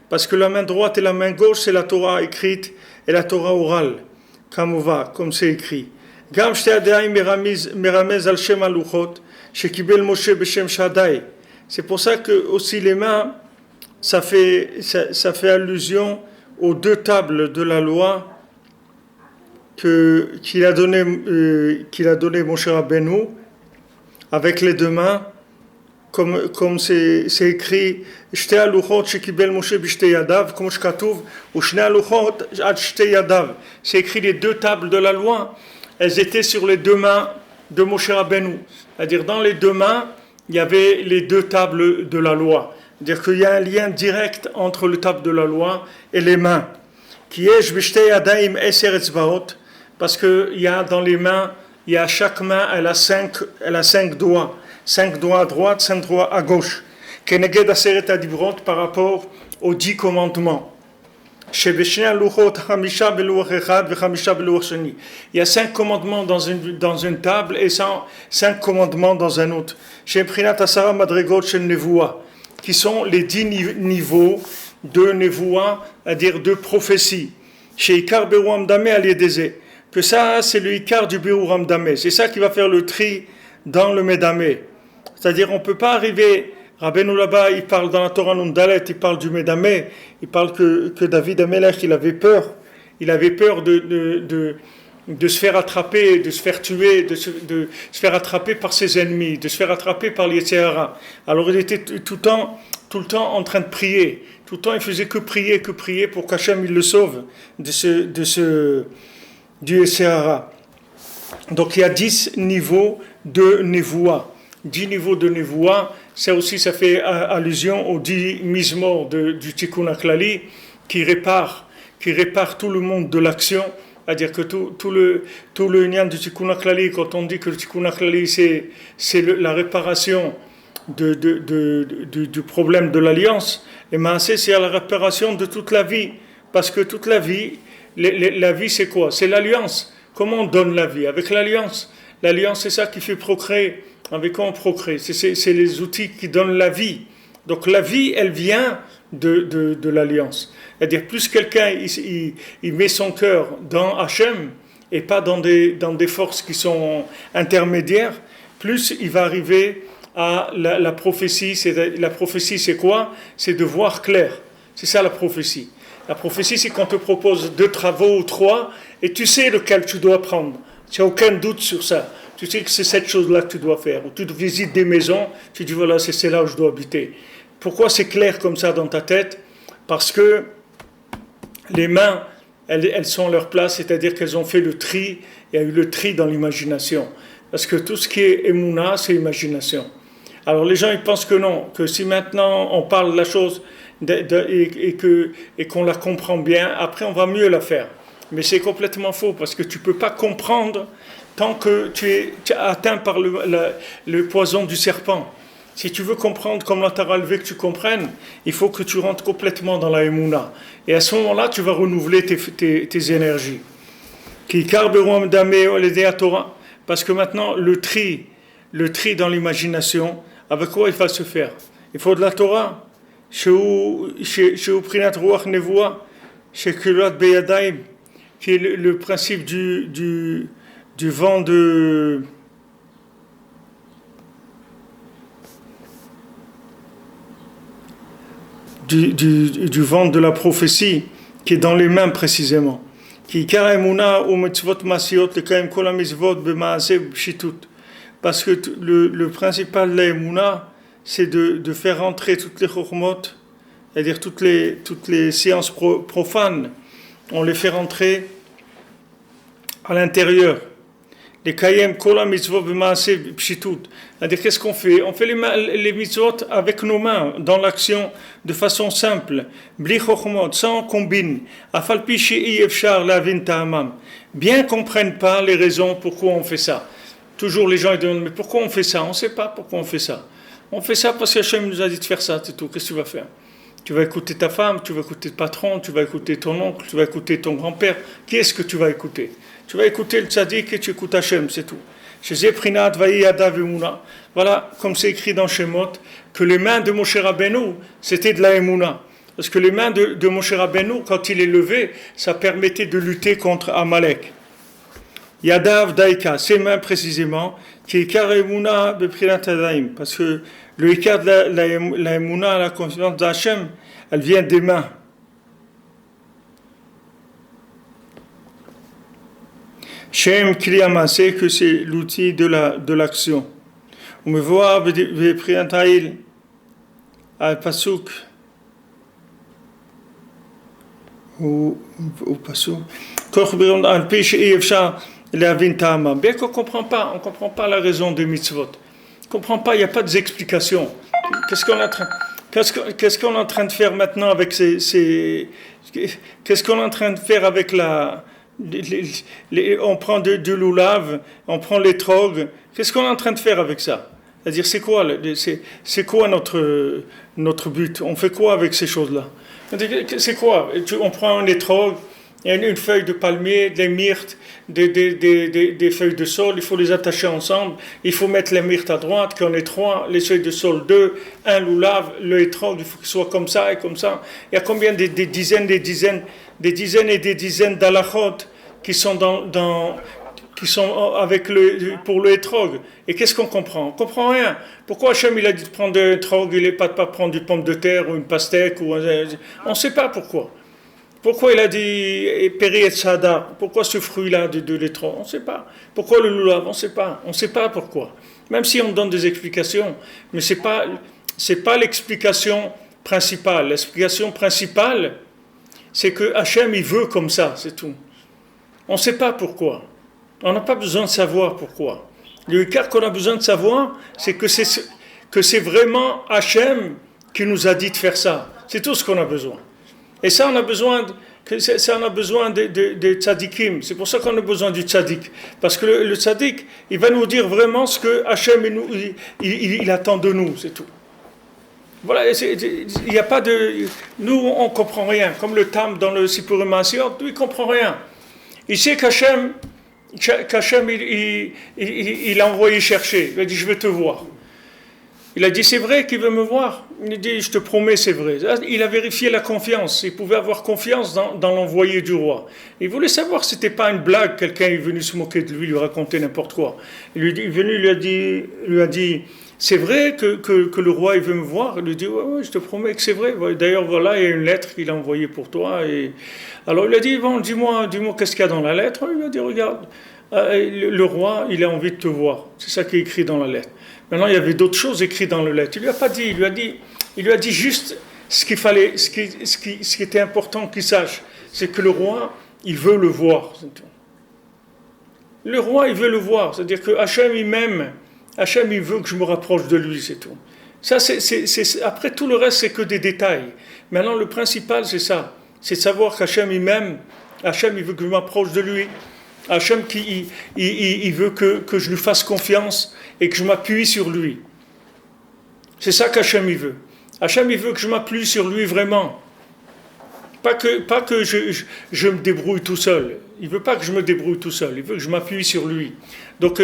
S1: Parce que la main droite et la main gauche c'est la Torah écrite et la Torah orale comme c'est écrit. C'est pour ça que aussi les mains, ça fait allusion aux deux tables de la loi qu'il a donné Moshe Rabbeinu avec les deux mains, comme c'est écrit Shte aluchot shekibel Moshe b'shte yadav, comme shkatuv ushne aluchot ad shte yadav. C'est écrit les deux tables de la loi, elles étaient sur les deux mains de Moshe Rabbeinu. C'est-à-dire dans les deux mains, il y avait les deux tables de la loi. C'est-à-dire qu'il y a un lien direct entre le table de la loi et les mains. Parce qu'il y a dans les mains, il y a chaque main, elle a cinq doigts. 5 doigts à droite, 5 doigts à gauche. Par rapport aux 10 commandements. Il y a 5 commandements dans une table et 5 commandements dans un autre. Qui sont les 10 niveaux de nevoua, c'est-à-dire de prophétie. Que ça, c'est le ikar du Birur Hamdameh. C'est ça qui va faire le tri dans le Médameh. C'est-à-dire, on ne peut pas arriver. Rabbeinu là-bas, il parle dans la Torah Nundalet, il parle du Médameh, il parle que David Amelech, il avait peur. Il avait peur de se faire attraper, de se faire tuer, de se faire attraper par ses ennemis, de se faire attraper par les Yetzirah. Alors il était tout le temps en train de prier. Tout le temps, il faisait que prier pour qu'Hachem il le sauve du Yetzirah. Donc il y a 10 niveaux de Nevoua. 10 niveaux de Nevoua, ça aussi ça fait allusion aux 10 mises-morts du Tikkun HaKlali qui répare tout le monde de l'action. C'est-à-dire que tout le lien du Tikkun HaKlali, quand on dit que le Tikkun HaKlali c'est la réparation du problème de l'alliance, et Maaseh c'est la réparation de toute la vie. Parce que toute la vie, la vie c'est quoi? C'est l'alliance. Comment on donne la vie? Avec l'alliance. L'alliance c'est ça qui fait procréer. Avec quoi on procrée? C'est les outils qui donnent la vie. Donc la vie, elle vient de l'alliance. C'est-à-dire, plus quelqu'un il met son cœur dans Hachem et pas dans des forces qui sont intermédiaires, plus il va arriver à la prophétie. La prophétie, c'est quoi? C'est de voir clair. C'est ça la prophétie. La prophétie, c'est qu'on te propose 2 travaux ou 3 et tu sais lequel tu dois prendre. Tu n'as aucun doute sur ça. Tu sais que c'est cette chose-là que tu dois faire. Ou tu visites des maisons, tu dis voilà, c'est là où je dois habiter. Pourquoi c'est clair comme ça dans ta tête? Parce que les mains, elles sont à leur place, c'est-à-dire qu'elles ont fait le tri. Il y a eu le tri dans l'imagination. Parce que tout ce qui est Emouna, c'est imagination. Alors les gens ils pensent que non, que si maintenant on parle de la chose et qu'on la comprend bien, après on va mieux la faire. Mais c'est complètement faux parce que tu ne peux pas comprendre tant que tu es atteint par le poison du serpent. Si tu veux comprendre comme la Torah veut que tu comprennes, il faut que tu rentres complètement dans la Emouna. Et à ce moment-là, tu vas renouveler tes énergies. Parce que maintenant, le tri dans l'imagination, avec quoi il va se faire? Il faut de la Torah. Qui est le principe du vent du vent de la prophétie qui est dans les mains précisément. Parce que le principal de l'Emouna, c'est de faire entrer toutes les chormot, c'est-à-dire toutes les séances profanes, on les fait rentrer à l'intérieur. Les kayem kola mitzvot b'maaseh pshitut. C'est-à-dire qu'est-ce qu'on fait? On fait les mitzvot avec nos mains, dans l'action, de façon simple, bli chokhmot, sans combine. Afal pi she'i efshar lavin ta'amam. Bien qu'on ne comprenne pas les raisons pourquoi on fait ça. Toujours les gens ils demandent mais pourquoi on fait ça? On ne sait pas pourquoi on fait ça. On fait ça parce que Hachem nous a dit de faire ça, c'est tout. Qu'est-ce que tu vas faire? Tu vas écouter ta femme, tu vas écouter le patron, tu vas écouter ton oncle, tu vas écouter ton grand-père. Qui est-ce que tu vas écouter? Tu vas écouter le tzaddik et tu écoutes Hachem, c'est tout. Voilà, comme c'est écrit dans Shemot, que les mains de Moshe Rabbeinu, c'était de la Emouna. Parce que les mains de Moshe Rabbeinu, quand il est levé, ça permettait de lutter contre Amalek. Yadav Daika, ses mains précisément, qui est Ikar Emouna Beprinat Adaim. Parce que le Ikar de la Emouna, la confiance d'Hachem, elle vient des mains. Shem Kriyama, c'est que c'est l'outil de l'action. On me voit Beprinatail al Pasuk ou Pasuk. Al Pish Efsha. Bien qu'on ne comprend pas la raison des mitzvot. On ne comprend pas, il n'y a pas d'explication. Qu'est-ce qu'on est en train de faire maintenant avec qu'est-ce qu'on est en train de faire avec on prend de l'oulav, on prend les trogues. Qu'est-ce qu'on est en train de faire avec ça? C'est-à-dire, c'est quoi notre but? On fait quoi avec ces choses-là? C'est quoi? On prend un étrogue, il y a une feuille de palmier, des myrtes, des feuilles de saule, il faut les attacher ensemble, il faut mettre les myrtes à droite, qu'on ait 3, les feuilles de saule 2, un loulav, le étrogue, il faut qu'il soit comme ça et comme ça. Il y a combien des dizaines et des dizaines d'halachot qui sont qui sont pour le étrogue. Et qu'est-ce qu'on comprend? On ne comprend rien. Pourquoi Hachem il a dit de prendre un étrogue, il n'est pas de prendre du pomme de terre ou une pastèque on ne sait pas pourquoi. Pourquoi il a dit Péri et Sada? Pourquoi ce fruit-là de l'étron? On ne sait pas. Pourquoi le loulav? On ne sait pas. On ne sait pas pourquoi. Même si on donne des explications, mais c'est pas l'explication principale. L'explication principale, c'est que Hachem il veut comme ça, c'est tout. On ne sait pas pourquoi. On n'a pas besoin de savoir pourquoi. Le cas qu'on a besoin de savoir, c'est que c'est vraiment Hachem qui nous a dit de faire ça. C'est tout ce qu'on a besoin. Et ça, on a besoin des tzadikim. C'est pour ça qu'on a besoin du tzadik. Parce que le tzadik, il va nous dire vraiment ce que Hachem il attend de nous, c'est tout. Voilà, il n'y a pas de... Nous, on ne comprend rien. Comme le Tam dans le Sipurim Maasiot, lui, il ne comprend rien. Il sait qu'Hachem il a envoyé chercher. Il a dit, je vais te voir. Il a dit, c'est vrai qu'il veut me voir. Il a dit, je te promets, c'est vrai. Il a vérifié la confiance. Il pouvait avoir confiance dans l'envoyé du roi. Il voulait savoir si ce n'était pas une blague. Quelqu'un est venu se moquer de lui, lui raconter n'importe quoi. Il est venu, lui a dit, c'est vrai que le roi il veut me voir. Il lui dit, ouais, je te promets que c'est vrai. D'ailleurs, voilà, il y a une lettre qu'il a envoyée pour toi. Alors il a dit, bon, dis-moi qu'est-ce qu'il y a dans la lettre. Il lui a dit, regarde, le roi, il a envie de te voir. C'est ça qui est écrit dans la lettre. Maintenant, il y avait d'autres choses écrites dans la lettre. Il lui a pas dit, il lui a dit juste ce qu'il fallait, ce qui était important qu'il sache. C'est que le roi, il veut le voir. Le roi, il veut le voir. C'est-à-dire que Hachem, il m'aime. Hachem, il veut que je me rapproche de lui, c'est tout. Ça, après, tout le reste, c'est que des détails. Maintenant, le principal, c'est ça. C'est de savoir qu'Hachem, il m'aime. Hachem, il veut que je m'approche de lui. Hachem, il veut que je lui fasse confiance et que je m'appuie sur lui. C'est ça qu'Hachem, il veut. Hachem, il veut que je m'appuie sur lui vraiment. Pas que je me débrouille tout seul. Il ne veut pas que je me débrouille tout seul. Il veut que je m'appuie sur lui. Donc,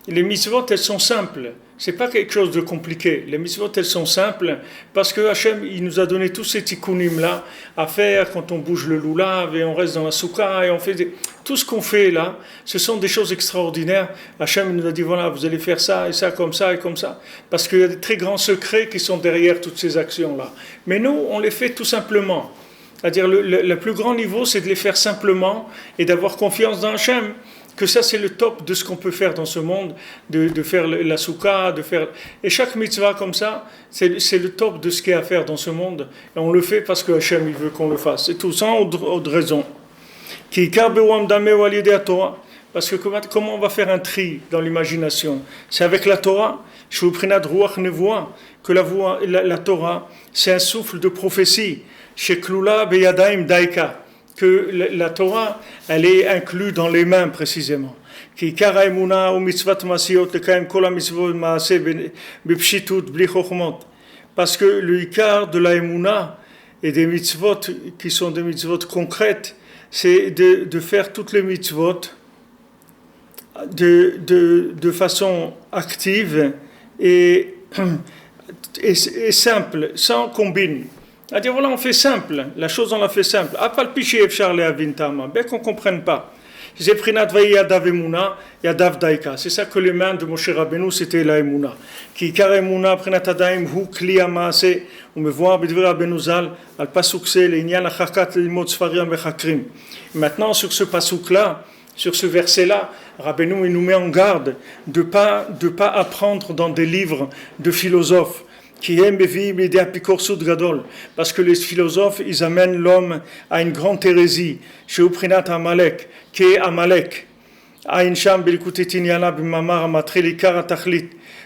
S1: les mitzvot, elles sont simples. Ce n'est pas quelque chose de compliqué. Les mitzvot, elles sont simples parce que Hachem, il nous a donné tous ces tikkunim-là à faire quand on bouge le loulav et on reste dans la soukha et on fait tout ce qu'on fait là, ce sont des choses extraordinaires. Hachem nous a dit, voilà, vous allez faire ça et ça, comme ça et comme ça. Parce qu'il y a des très grands secrets qui sont derrière toutes ces actions-là. Mais nous, on les fait tout simplement. C'est-à-dire, le plus grand niveau, c'est de les faire simplement et d'avoir confiance dans Hachem. Que ça, c'est le top de ce qu'on peut faire dans ce monde, de faire la soukha, de faire... Et chaque mitzvah comme ça, c'est le top de ce qu'il y a à faire dans ce monde. Et on le fait parce que Hachem, il veut qu'on le fasse. C'est tout, sans autre raison. Parce que comment on va faire un tri dans l'imagination? C'est avec la Torah. Que la Torah, c'est un souffle de prophétie. Sheklula beyadaim daika. Que la Torah, elle est inclue dans les mains précisément. Parce que le ikar de la emuna et des mitzvot qui sont des mitzvot concrètes, c'est de faire toutes les mitzvot de façon active et simple, sans combine. C'est-à-dire, voilà, on fait simple. La chose, on la fait simple. Bien qu'on ne comprenne pas. C'est ça que les mains de Moshe Rabbeinu, c'était la emuna. Maintenant, sur ce pasuk-là, sur ce verset-là, Rabbeinu, il nous met en garde de pas apprendre dans des livres de philosophes. Parce que les philosophes, ils amènent l'homme à une grande hérésie. Chez Uprinat Amalek, qui est Amalek.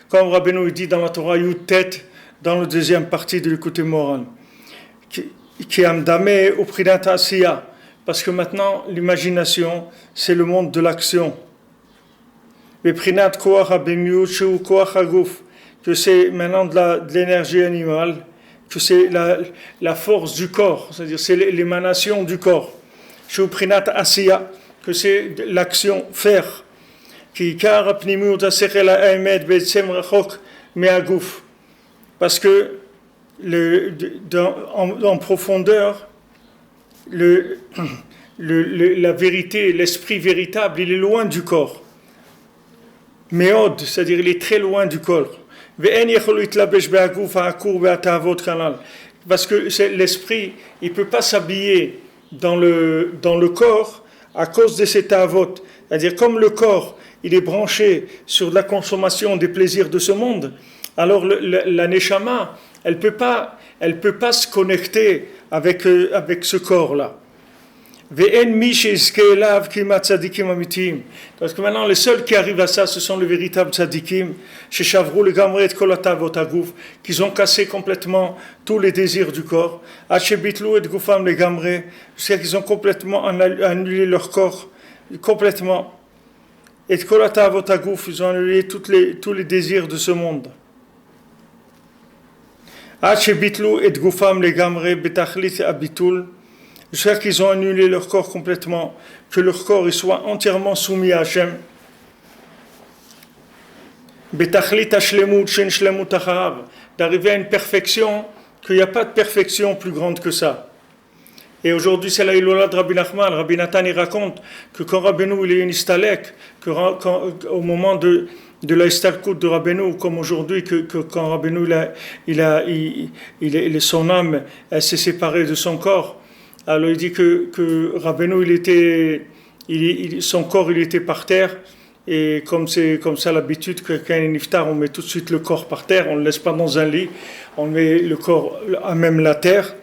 S1: Comme Rabbeinu dit dans la Torah, Yutet, dans la deuxième partie de l'écoute moral. Qui est Amdame Uprinat Asiya. Parce que maintenant, l'imagination, c'est le monde de l'action. Uprinat Koach Abemiut, Sheu Koach Aguf. Que c'est maintenant de l'énergie animale, que c'est la force du corps, c'est-à-dire c'est l'émanation du corps. Shuprinat asiya, que c'est l'action, faire. Parce que en profondeur, la vérité, l'esprit véritable, il est loin du corps. Méod, c'est-à-dire il est très loin du corps. Parce que l'esprit, il ne peut pas s'habiller dans le corps à cause de ces ta'avot. C'est-à-dire, comme le corps, il est branché sur la consommation des plaisirs de ce monde, alors la neshama, elle peut pas se connecter avec ce corps-là. Parce que maintenant, les seuls qui arrivent à ça, ce sont les véritables tzadikim, qui ont cassé complètement tous les désirs du corps, jusqu'à qu'ils ont complètement annulé leur corps, complètement. Et ils ont annulé tous les désirs de ce monde. Jusqu'à qu'ils ont annulé leur corps complètement, que leur corps il soit entièrement soumis à Hachem. D'arriver à une perfection, qu'il n'y a pas de perfection plus grande que ça. Et aujourd'hui, c'est la Ilola de Rabbi Nachman. Rabbi Nathan, il raconte que quand Rabbeinu, il est une istalek, au moment de la istalkout de Rabbeinu, comme aujourd'hui, que quand Rabbeinu, son âme, elle s'est séparée de son corps. Alors il dit que Rabbeinu, son corps il était par terre, et comme c'est comme ça l'habitude que quand il est niftar, on met tout de suite le corps par terre, on ne le laisse pas dans un lit, on met le corps à même la terre,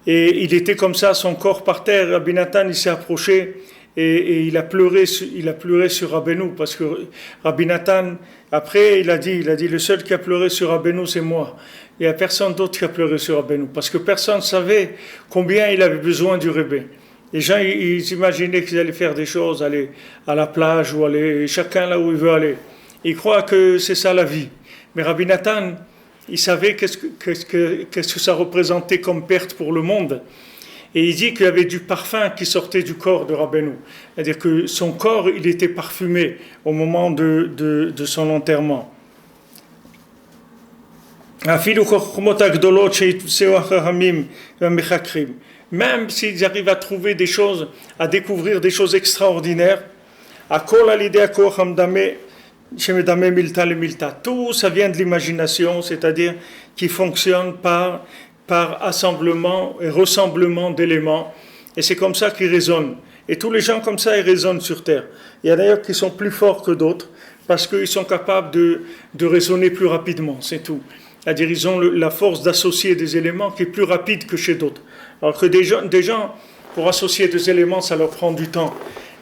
S1: et il était comme ça, son corps par terre. Rabbi Nathan il s'est approché et il a pleuré sur Rabbeinu, parce que Rabbi Nathan, après il a dit, le seul qui a pleuré sur Rabbeinu, c'est moi. Il n'y a personne d'autre qui a pleuré sur Rabbeinu, parce que personne ne savait combien il avait besoin du Rebbe. Les gens, ils imaginaient qu'ils allaient faire des choses, aller à la plage, ou aller chacun là où il veut aller. Ils croient que c'est ça la vie. Mais Rabbi Nathan, il savait qu'est-ce que ça représentait comme perte pour le monde. Et il dit qu'il y avait du parfum qui sortait du corps de Rabbeinu. C'est-à-dire que son corps, il était parfumé au moment de son enterrement. Même s'ils arrivent à trouver des choses, à découvrir des choses extraordinaires, tout ça vient de l'imagination, c'est-à-dire qui fonctionne par assemblement et ressemblement d'éléments, et c'est comme ça qu'ils résonnent. Et tous les gens comme ça, ils résonnent sur Terre. Il y a d'ailleurs qui sont plus forts que d'autres, parce qu'ils sont capables de raisonner plus rapidement, c'est tout. C'est-à-dire ils ont la force d'associer des éléments qui est plus rapide que chez d'autres. Alors que des gens, pour associer des éléments, ça leur prend du temps.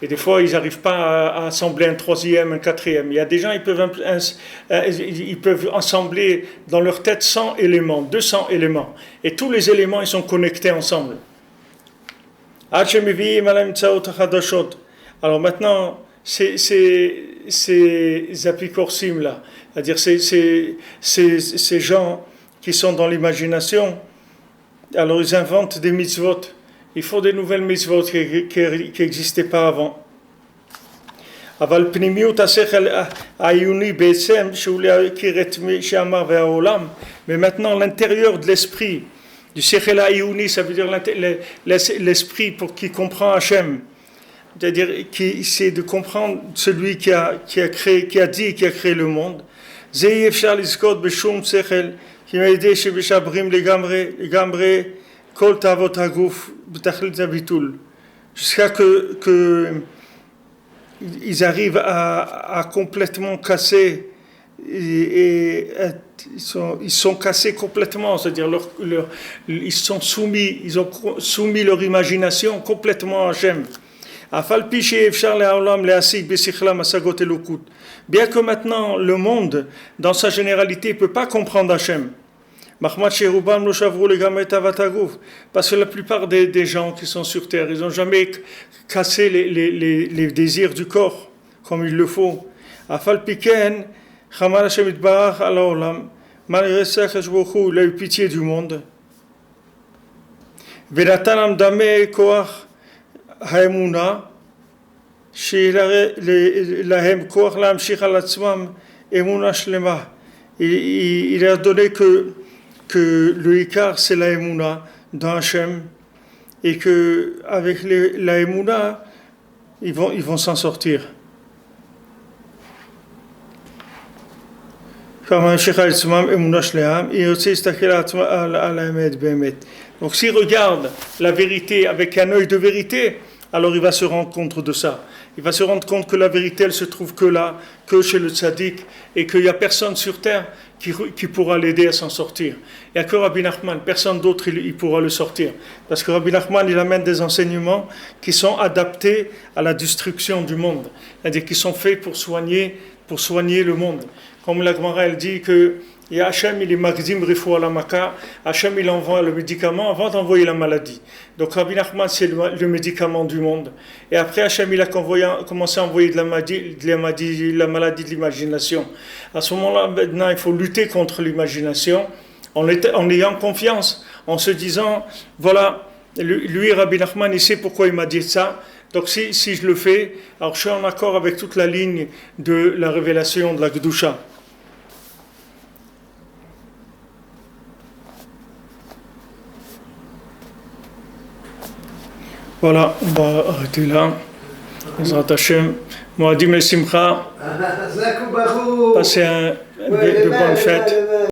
S1: Et des fois, ils n'arrivent pas à assembler un troisième, un quatrième. Il y a des gens, ils peuvent assembler dans leur tête 100 éléments, 200 éléments. Et tous les éléments, ils sont connectés ensemble. Alors maintenant, ces apicorsim là, c'est-à-dire ces gens qui sont dans l'imagination, alors ils inventent des mitzvot. Il faut des nouvelles mitzvot qui n'existaient pas avant. Mais maintenant, l'intérieur de l'esprit, du sechel ha'ayuni, ça veut dire l'esprit qui comprend Hachem, c'est-à-dire qui essaie de comprendre celui qui a créé le monde. Jusqu'à que ils arrivent à complètement casser et ils sont cassés complètement, c'est-à-dire ils ont soumis leur imagination complètement à Hachem. Bien que maintenant le monde dans sa généralité ne peut pas comprendre Hachem, parce que la plupart des gens qui sont sur terre, ils n'ont jamais cassé les désirs du corps comme il le faut. Malgré ça, il a eu pitié du monde. Il a donné que le Ikar c'est la Emouna dans Hachem, et que avec la Emouna ils vont s'en sortir. Donc s'ils regardent la vérité avec un œil de vérité, alors il va se rendre compte de ça. Il va se rendre compte que la vérité, elle se trouve que là, que chez le tzaddik, et qu'il n'y a personne sur terre qui pourra l'aider à s'en sortir. Il n'y a que Rabbi Nachman, personne d'autre il pourra le sortir. Parce que Rabbi Nachman, il amène des enseignements qui sont adaptés à la destruction du monde. C'est-à-dire qui sont faits pour soigner le monde. Comme la Gemara, elle dit que Hachem, il est magdim rifou ala maka, Hachem, il envoie le médicament avant d'envoyer la maladie. Donc Rabbi Nachman, c'est le médicament du monde. Et après, Hachem, il a commencé à envoyer la maladie de l'imagination. À ce moment-là, maintenant, il faut lutter contre l'imagination en ayant confiance, en se disant, voilà, lui, Rabbi Nachman, il sait pourquoi il m'a dit ça. Donc si je le fais, alors je suis en accord avec toute la ligne de la révélation de la Kedusha. Voilà, on va arrêter là. Ezrat Hashem, Moadim et Simcha. Passez de bonnes fêtes.